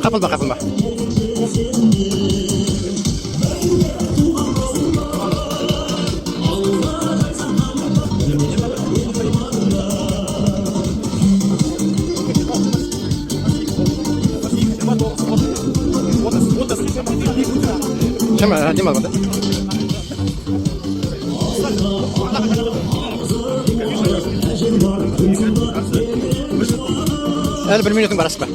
Kapılma kapılma. Cema, cema bende. Hadi bir minutun var asla.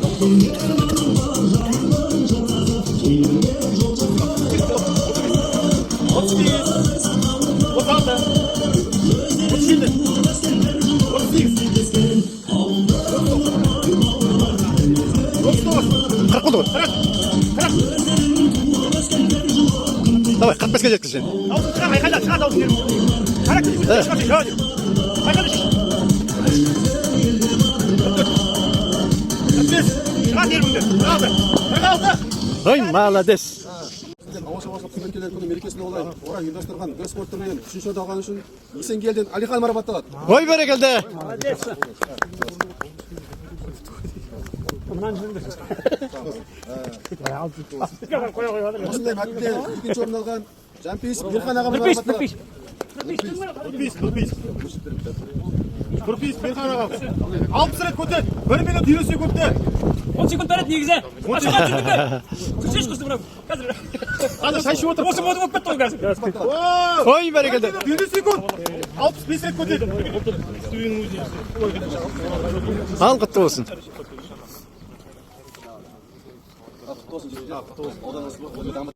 Давай, 45 gelecek kız şimdi. Ой, молодец. Ауыл шаруашылық қызметкерлері күні мерекесіне орай ұйымдастырған газ спорт түрінен үшінші орын алғаны үшін Есенгелден Алихан марапатталады. Ой, бәрекелді. Осындай мәтінде екінші орын алған Жампейіс Берхан ағамыз марапатталады. Нұрпейіс Берхан ағамыз 60 рет көтер, 1 минут 20 секундте 10 секунд береді негізі. Ашыға жүрдіңдер. Күрсеш күрсі мынау. Қазір. Қазір шай ішіп отыр. Осы моды болып кетті ғой қазір. Ой, бәрекелді. 20 секунд 65 рет көтер. Ал құтты болсын. Құтты болсын.